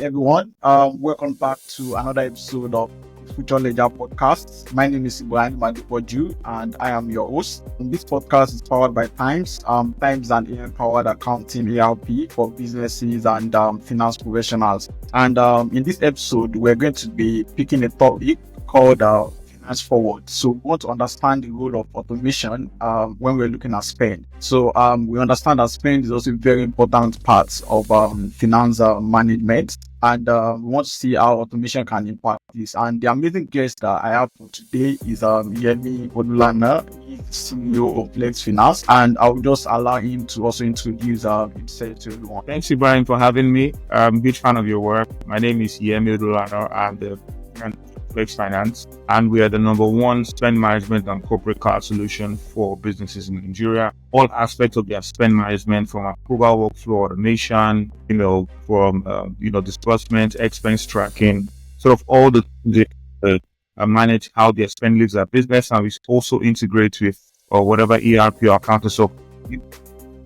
everyone. Welcome back to another episode of Future Ledger Podcast. My name is Ibrahim Adepoju, and I am your host. This podcast is powered by Tyms. Tyms is an AI-powered accounting ERP for businesses and finance professionals. And in this episode, we're going to be picking a topic called finance forward. So we want to understand the role of automation when we're looking at spend. So we understand that spend is also a very important part of finance management, and we want to see how automation can impact this. And the amazing guest that I have for today is Yemi Olulana, CEO of Flex Finance, and I'll just allow him to also introduce himself to everyone. Thanks, Ibrahim, for having me. I'm a big fan of your work. My name is Yemi Olulana. I'm the Flex Finance, and we are the number one spend management and corporate card solution for businesses in Nigeria. All aspects of their spend management, from approval workflow automation, from disbursement, expense tracking, sort of all the manage how their spend leaves their business, and we also integrate with whatever ERP or accounting software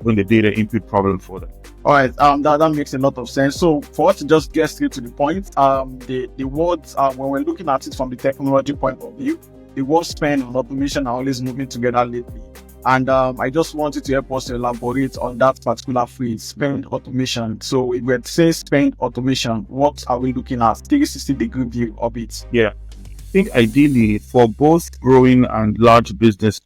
when the data input problem for them. All right, that makes a lot of sense. So for us to just get straight to the point, the words, when we're looking at it from the technology point of view, the word spend and automation are always moving together lately. And I just wanted to help us to elaborate on that particular phrase, spend automation. So if we're saying spend automation, what are we looking at? 360-degree view of it. Yeah, I think ideally for both growing and large business,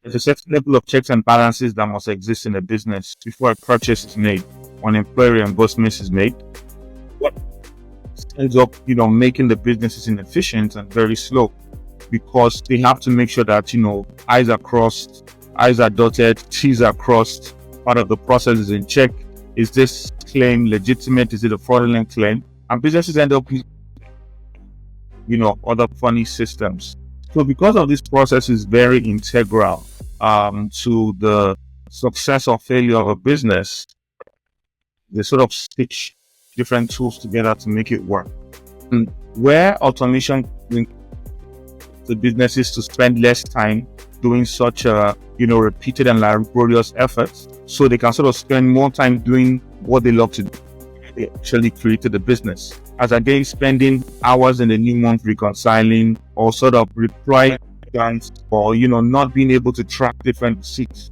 there's a certain level of checks and balances that must exist in a business before a purchase is made, when employee reimbursement is made. What ends up, making the businesses inefficient and very slow, because they have to make sure that, I's are crossed, I's are dotted, T's are crossed, part of the process is in check. Is this claim legitimate? Is it a fraudulent claim? And businesses end up with, other funny systems. So because of this process is very integral to the success or failure of a business, they sort of stitch different tools together to make it work. And where automation brings the businesses to spend less time doing such repeated and laborious efforts, so they can sort of spend more time doing what they love to do. They actually created the business, as again spending hours in the new month reconciling or sort of reply or not being able to track different receipts.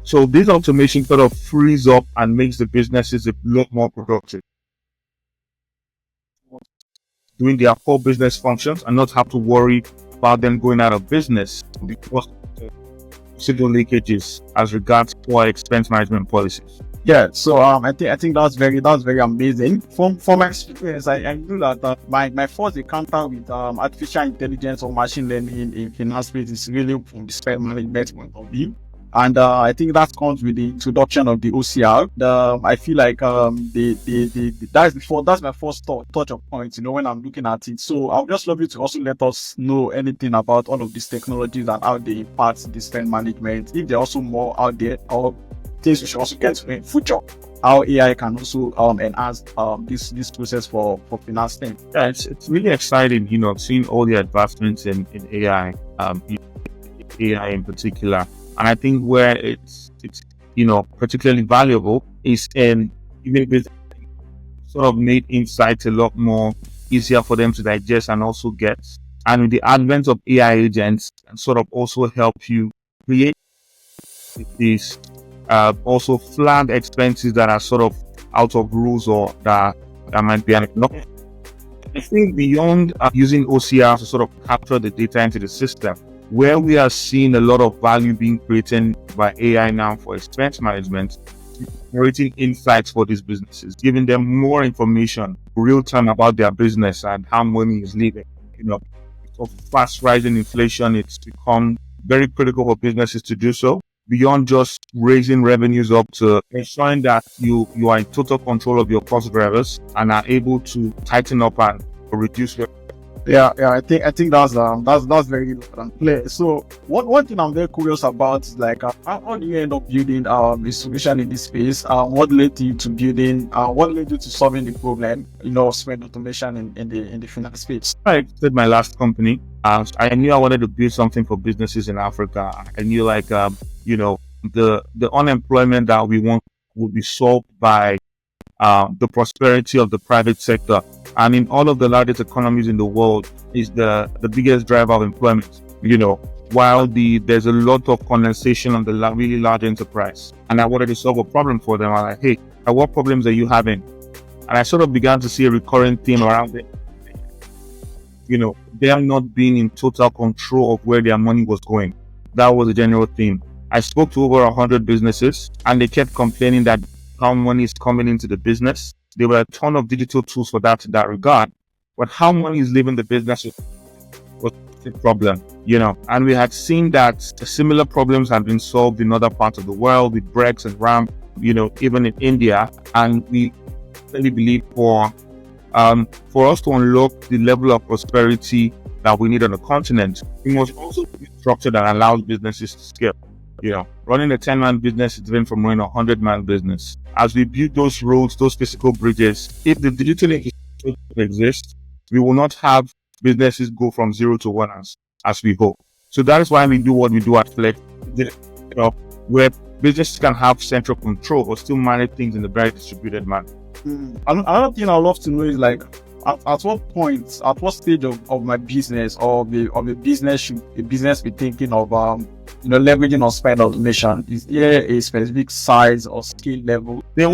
So this automation sort of frees up and makes the businesses a lot more productive, doing their core business functions and not have to worry about them going out of business because of possible leakages as regards poor expense management policies. Yeah, so I think that's very amazing. From my experience, I knew that my first encounter with artificial intelligence or machine learning in finance space is really from the spend management point of view. And I think that comes with the introduction of the OCR. I feel like that's my first touch of points, when I'm looking at it. So I would just love you to also let us know anything about all of these technologies and how they impact the spend management. If there are also more out there, or things we should also get to in future, how AI can also enhance this process for finance spend. Yeah, it's really exciting, seeing all the advancements in AI, AI in particular. And I think where it's particularly valuable is in even with sort of made insights a lot more easier for them to digest and also get. And with the advent of AI agents, and sort of also help you create these also flag expenses that are sort of out of rules or that might be enough. I think beyond using OCR to sort of capture the data into the system, where we are seeing a lot of value being created by AI now for expense management, creating insights for these businesses, giving them more information real time about their business and how money is leaving. So fast rising inflation, it's become very critical for businesses to do so, beyond just raising revenues up to ensuring that you are in total control of your cost drivers and are able to tighten up and reduce your. Yeah, I think that's very clear. So one thing I'm very curious about is like how do you end up building a solution in this space? What led you to building? What led you to solving the problem? Spend automation in the finance space. I did my last company. I knew I wanted to build something for businesses in Africa. I knew the unemployment that we want would be solved by the prosperity of the private sector. I mean, all of the largest economies in the world is the biggest driver of employment, while there's a lot of condensation on the really large enterprise. And I wanted to solve a problem for them. I'm like, hey, what problems are you having? And I sort of began to see a recurring theme around it. Them not being in total control of where their money was going. That was a general theme. I spoke to over 100 businesses, and they kept complaining that how money is coming into the business. There were a ton of digital tools for that in that regard, but how money is leaving the business was the problem, And we had seen that similar problems had been solved in other parts of the world with Brex and RAM, even in India. And we really believe for us to unlock the level of prosperity that we need on the continent, we must also be a structure that allows businesses to scale. Running a 10-man business is different from running a 100-man business. As we build those roads, those physical bridges, if the digital infrastructure exists, we will not have businesses go from 0 to 1 as we hope. So that is why we do what we do at Flex, where businesses can have central control but still manage things in a very distributed manner. Another thing I'd love to know is at what point, at what stage of my business or of a business should a business be thinking of leveraging or spend automation? Is there a specific size or scale level? Day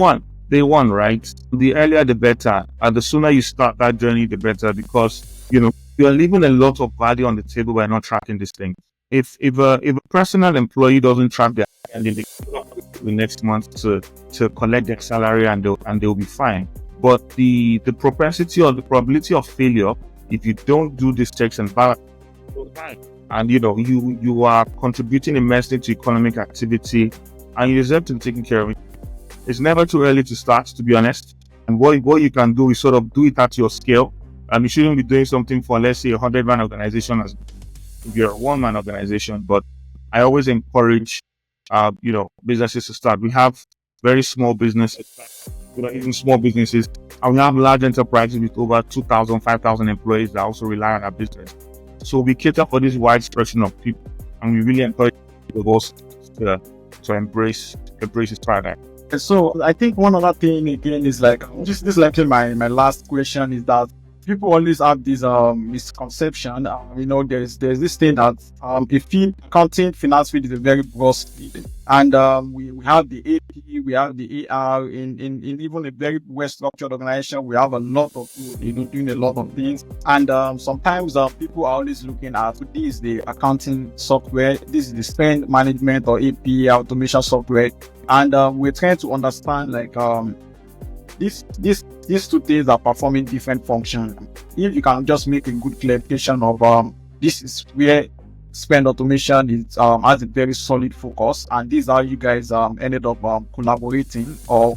one, right? The earlier the better, and the sooner you start that journey, the better, because you're leaving a lot of value on the table by not tracking this thing. If a personal employee doesn't track their the next month to collect their salary and they'll be fine. But the propensity or the probability of failure, if you don't do these checks and balance, and you are contributing immensely to economic activity, and you deserve to be taken care of it. It's never too early to start, to be honest. And what you can do is sort of do it at your scale. And you shouldn't be doing something for, let's say, a 100-man organization as if you're a 1-man organization. But I always encourage businesses to start. We have very small businesses, even small businesses, and we have large enterprises with over 2,000, 5,000 employees that also rely on our business. So we cater for this wide spectrum of people, and we really encourage us to embrace this paradigm. So I think one other thing again is this is like my last question is that people always have this misconception. There's this thing that accounting finance field is a very broad field, and we have the AP, we have the AR. In even a very well structured organization, we have a lot of people doing a lot of things. And sometimes people are always looking at this is the accounting software, this is the spend management or AP automation software, and we're trying to understand these two things are performing different functions. If you can just make a good clarification of this is where spend automation is has a very solid focus, and this is how you guys ended up collaborating or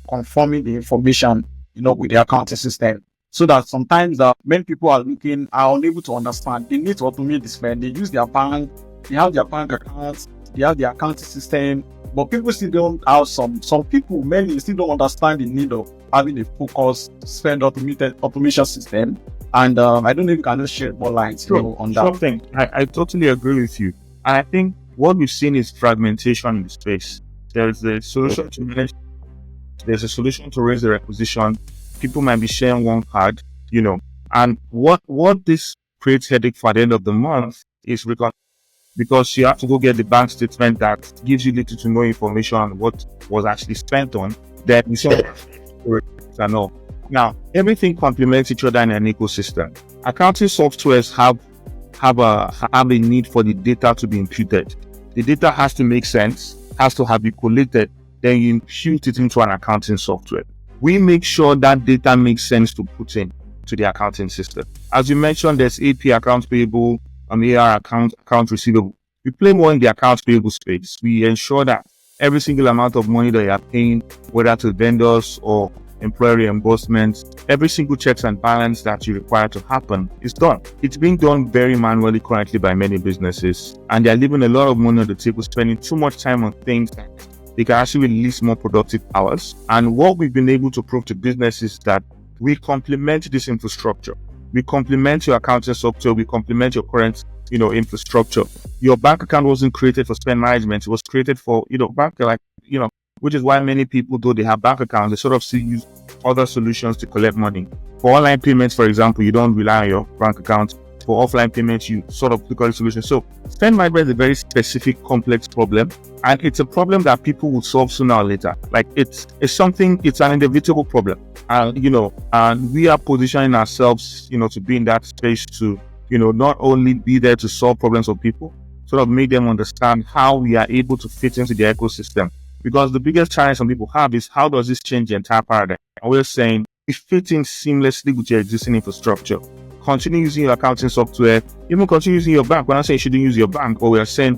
conforming the information with the accounting system. So that sometimes when people are unable to understand, they need to automate the spend. They use their bank, they have their bank accounts, they have their accounting system, but people still don't have some people, many still don't understand the need of having a focused spend automation system. And I don't know if you can just share more light on that. Something I totally agree with you. And I think what we've seen is fragmentation in the space. There's a solution to manage. There's a solution to raise the requisition. People might be sharing one card, and what this creates headache for the end of the month is because you have to go get the bank statement that gives you little to no information on what was actually spent on. Then you saw and all. Now, everything complements each other in an ecosystem. Accounting softwares have a need for the data to be imputed. The data has to make sense, has to have been collated, then you impute it into an accounting software. We make sure that data makes sense to put in to the accounting system. As you mentioned, there's AP, accounts payable, and AR, account receivable. We play more in the accounts payable space. We ensure that every single amount of money that you are paying, whether to vendors or employee reimbursements, every single checks and balance that you require to happen is done. It's being done very manually currently by many businesses, and they're leaving a lot of money on the table, spending too much time on things that they can actually release more productive hours. And what we've been able to prove to businesses is that we complement this infrastructure. We complement your accounting software. We complement your current, infrastructure. Your bank account wasn't created for spend management. It was created for, which is why many people, though they have bank accounts, they sort of still use other solutions to collect money. For online payments, for example, you don't rely on your bank account. For offline payments, you sort of look at the solution. So spend management is a very specific, complex problem, and it's a problem that people will solve sooner or later. Like it's an inevitable problem, and we are positioning ourselves, to be in that space to, not only be there to solve problems of people, sort of make them understand how we are able to fit into the ecosystem. Because the biggest challenge some people have is, how does this change the entire paradigm? And we're saying it fits in seamlessly with your existing infrastructure. Continue using your accounting software, even continue using your bank. We're not saying you shouldn't use your bank, but we are saying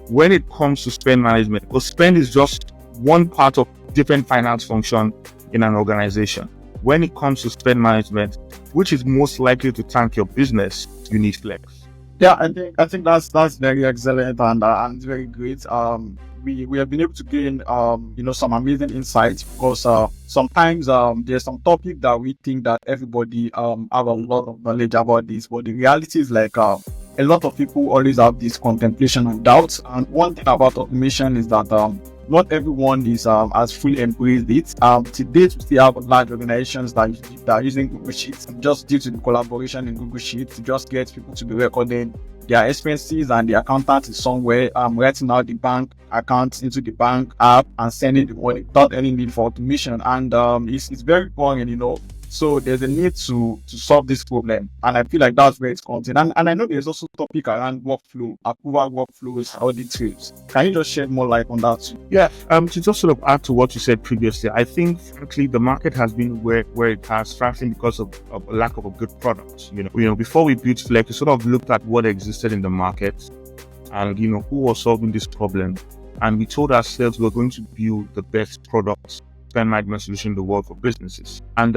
when it comes to spend management, because spend is just one part of different finance function in an organization. When it comes to spend management, which is most likely to tank your business, you need flex. Yeah, I think that's very excellent and very great. We have been able to gain some amazing insights, because sometimes there's some topic that we think that everybody have a lot of knowledge about this, but the reality is like a lot of people always have this contemplation and doubts. And one thing about automation is that not everyone is has fully embraced it. To date, we still have large organizations that are using Google Sheets, just due to the collaboration in Google Sheets, to just get people to be recording their expenses, and the accountant is somewhere writing out the bank account into the bank app and sending the money without any need for automation. And it's very boring, So there's a need to solve this problem, and I feel like that's where it's comes in. And I know there's also topic around workflow, approval workflows, audit trails. Can you just shed more light on that too? Yeah, to just sort of add to what you said previously, I think frankly the market has been where it has, frankly, because of a lack of a good product. Before we built Flex, we sort of looked at what existed in the market and who was solving this problem, and we told ourselves we're going to build the best products spend management solution in the world for businesses. And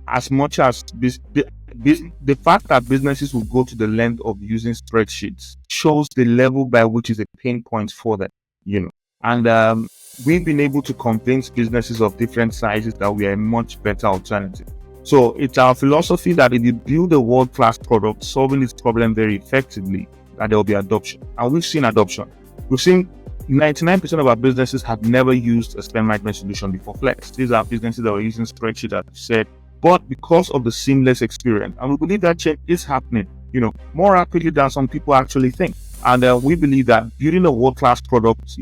as much as the fact that businesses will go to the length of using spreadsheets shows the level by which is a pain point for them. And we've been able to convince businesses of different sizes that we are a much better alternative. So it's our philosophy that if you build a world-class product solving this problem very effectively, that there will be adoption. And we've seen adoption. We've seen 99% of our businesses have never used a spend management solution before Flex. These are businesses that were using spreadsheets, as I said, but because of the seamless experience, and we believe that change is happening, more rapidly than some people actually think. And we believe that building a world-class product,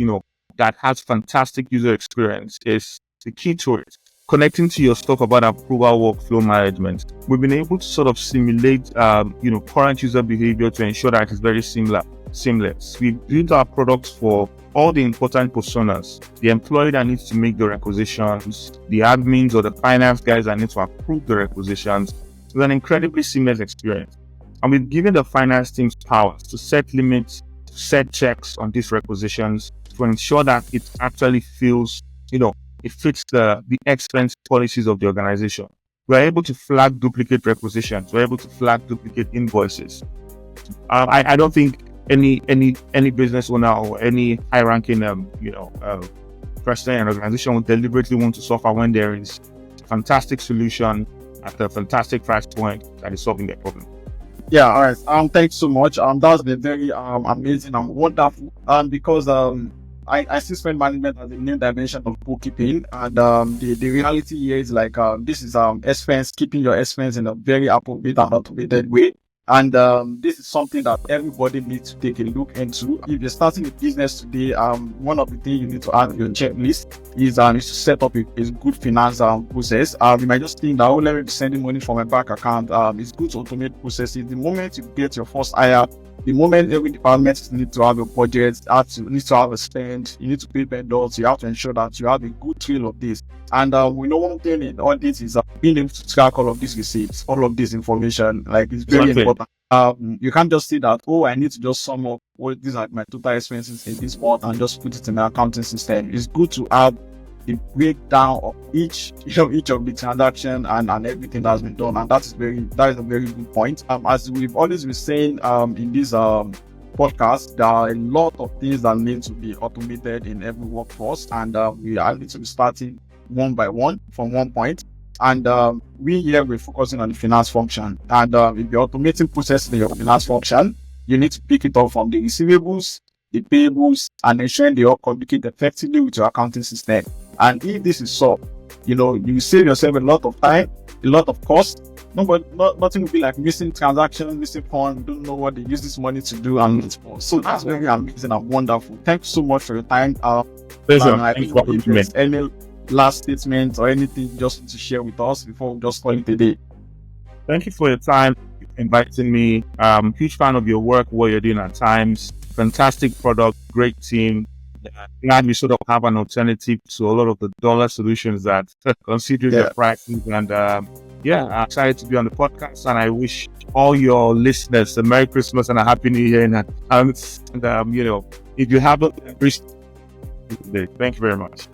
that has fantastic user experience is the key to it. Connecting to your stuff about approval workflow management, we've been able to sort of simulate, current user behavior to ensure that it's very seamless. We built our products for all the important personas: the employee that needs to make the requisitions, the admins or the finance guys that need to approve the requisitions. It's an incredibly seamless experience. And we've given the finance teams powers to set limits, to set checks on these requisitions to ensure that it actually feels, it fits the expense policies of the organization. We're able to flag duplicate requisitions. We're able to flag duplicate invoices. I don't think any business owner or any high-ranking person in an organization would deliberately want to suffer when there is a fantastic solution at a fantastic price point that is solving their problem. Yeah, all right. Thanks so much. That's been very amazing and wonderful. Because I see spend management as a new dimension of bookkeeping, and the reality here is like this is expense, keeping your expense in a very appropriate and automated way. And this is something that everybody needs to take a look into. If you're starting a business today, one of the things you need to add to your checklist is to set up a good finance process. You might just think that, let me be sending money from my bank account. It's good to automate processes. The moment you get your first hire, the moment every department needs to have a budget, needs to have a spend, you need to pay vendors, you have to ensure that you have a good trail of this. And we know one thing in all this is being able to track all of these receipts, all of this information. Like, it's very important. You can't just say that, I need to just sum up what these are my total expenses in this month and just put it in the accounting system. It's good to have the breakdown of each of the transaction and everything that's been done, and that is a very good point. As we've always been saying in this podcast, there are a lot of things that need to be automated in every workforce, and we are need to be starting one by one from one point. And we're focusing on the finance function, and if you're automating processes in your finance function, you need to pick it up from the receivables, the payables, and ensuring they all communicate effectively with your accounting system. And if this is so, you save yourself a lot of time, a lot of cost. Nothing will be like missing transactions, missing funds. We don't know what they use this money to do, and so that's very amazing and wonderful. Thanks so much for your time. Pleasure. If there's any last statement or anything just to share with us before we just call it a day. Thank you for your time, inviting me. Huge fan of your work, what you're doing at Tyms. Fantastic product, great team. Glad we sort of have an alternative to a lot of the dollar solutions that consider their prices. And I'm excited to be on the podcast. And I wish all your listeners a Merry Christmas and a Happy New Year. And if you haven't, thank you very much.